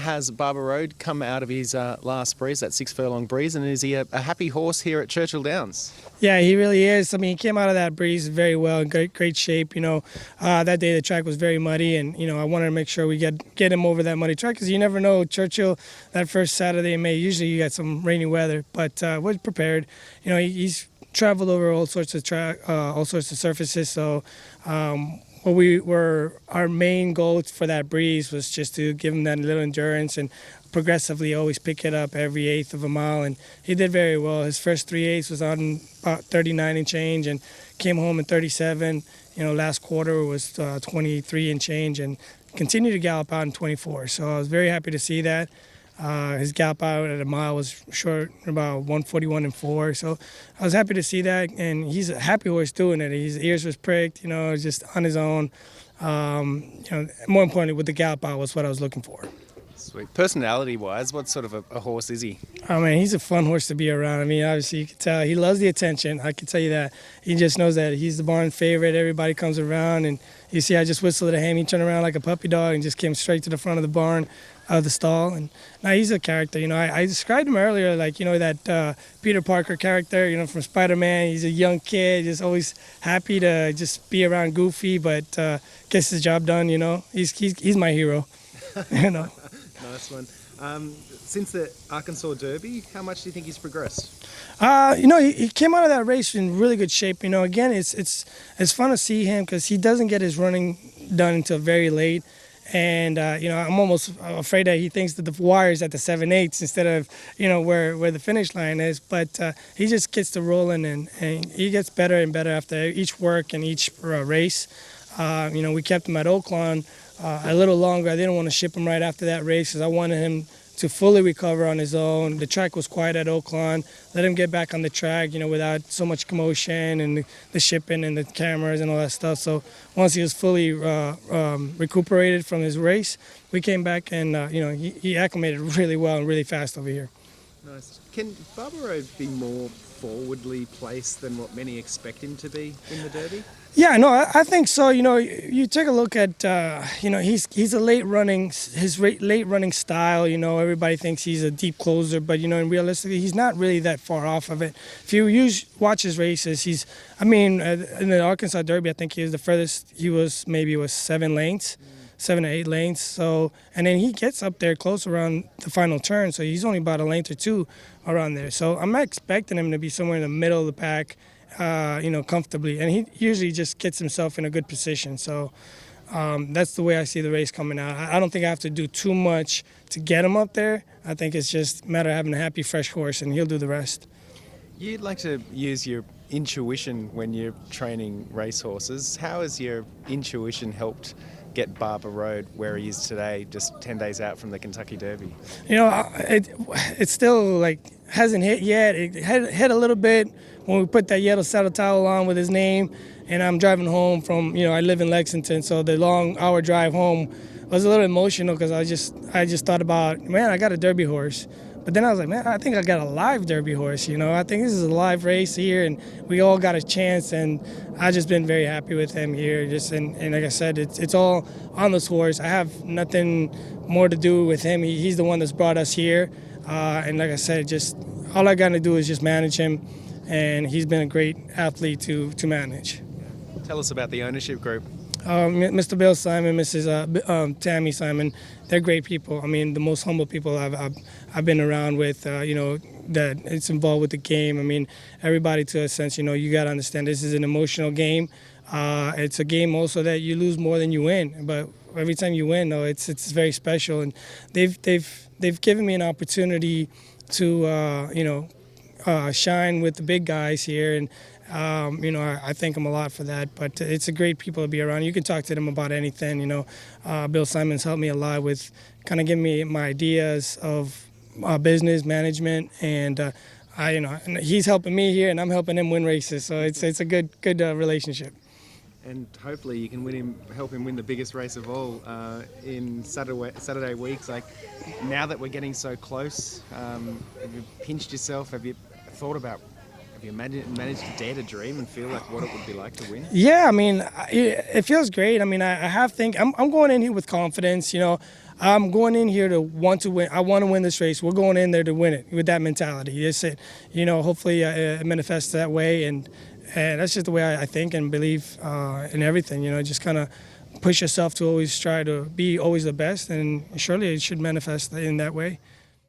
has Barber Road come out of his last breeze, that 6 furlong breeze, and is he a happy horse here at Churchill Downs? Yeah, he really is. I mean, he came out of that breeze very well, in great shape. That day the track was very muddy, and I wanted to make sure we get him over that muddy track because you never know. Churchill, that first Saturday in May, usually you got some rainy weather, but we're prepared. He's traveled over all sorts of surfaces, so. Our main goal for that breeze was just to give him that little endurance and progressively always pick it up every eighth of a mile, and he did very well. His first 3/8 was on about 39 and change and came home in 37. Last quarter was 23 and change and continued to gallop out in 24. So I was very happy to see that. His gallop out at a mile was short, about 141 and 4. So I was happy to see that, and he's a happy horse doing it. His ears was pricked, just on his own. More importantly, with the gallop out was what I was looking for. Sweet. Personality-wise, what sort of a horse is he? Oh, man, he's a fun horse to be around. I mean, obviously, you can tell he loves the attention. I can tell you that. He just knows that he's the barn favorite. Everybody comes around, and you see I just whistled at him. He turned around like a puppy dog and just came straight to the front of the barn, out of the stall. And now he's a character. I described him earlier like, that Peter Parker character, from Spider-Man. He's a young kid, just always happy to just be around Goofy, but gets his job done, He's my hero, Nice one. Since the Arkansas Derby, how much do you think he's progressed? He came out of that race in really good shape. Again, it's fun to see him because he doesn't get his running done until very late. And, I'm almost afraid that he thinks that the wire's at the 7/8 instead of, where the finish line is. But he just gets to rolling, and he gets better and better after each work and each race. We kept him at Oaklawn a little longer. I didn't want to ship him right after that race because I wanted him to fully recover on his own. The track was quiet at Oaklawn. Let him get back on the track, without so much commotion and the shipping and the cameras and all that stuff. So once he was fully recuperated from his race, we came back and, he acclimated really well and really fast over here. Nice. Can Barber Road be more forwardly placed than what many expect him to be in the Derby? Yeah, no, I think so. You take a look at, he's a late running style. Everybody thinks he's a deep closer, but in realistically, he's not really that far off of it. If you watch his races, in the Arkansas Derby, I think he was the furthest. He was 7 lanes. 7 or 8 lanes. So, and then he gets up there close around the final turn. So he's only about a length or two around there. So I'm not expecting him to be somewhere in the middle of the pack, comfortably. And he usually just gets himself in a good position. So that's the way I see the race coming out. I don't think I have to do too much to get him up there. I think it's just a matter of having a happy, fresh horse, and he'll do the rest. You'd like to use your intuition when you're training racehorses. How has your intuition helped get Barber Road where he is today, just 10 days out from the Kentucky Derby? It's still hasn't hit yet. It hit a little bit when we put that yellow saddle towel on with his name, and I'm driving home from, I live in Lexington, so the long hour drive home was a little emotional because I just thought about, man, I got a Derby horse. But then I was like, man, I think I got a live Derby horse, I think this is a live race here, and we all got a chance, and I've just been very happy with him here. And like I said, it's all on this horse. I have nothing more to do with him. He's the one that's brought us here. And like I said, just all I got to do is just manage him, and he's been a great athlete to manage. Tell us about the ownership group. Mr. Bill Simon, Mrs. Tammy Simon, they're great people. The most humble people I've been around with, that it's involved with the game. Everybody to a sense, you got to understand this is an emotional game. It's a game also that you lose more than you win, but every time you win, though, it's very special. And they've given me an opportunity to, shine with the big guys here, and I thank them a lot for that. But it's a great people to be around. You can talk to them about anything. Bill Simon's helped me a lot with kind of giving me my ideas of business management, and he's helping me here, and I'm helping him win races. So it's a good relationship. And hopefully you can help him win the biggest race of all in Saturday weeks. Now that we're getting so close, have you pinched yourself? Have you thought about? Have you managed to dare to dream and feel like what it would be like to win? Yeah, it feels great. I have I'm going in here with confidence. I'm going in here to want to win. I want to win this race. We're going in there to win it with that mentality. It's it. Hopefully it manifests that way, and that's just the way I think and believe in everything. Just kind of push yourself to always try to be always the best, and surely it should manifest in that way.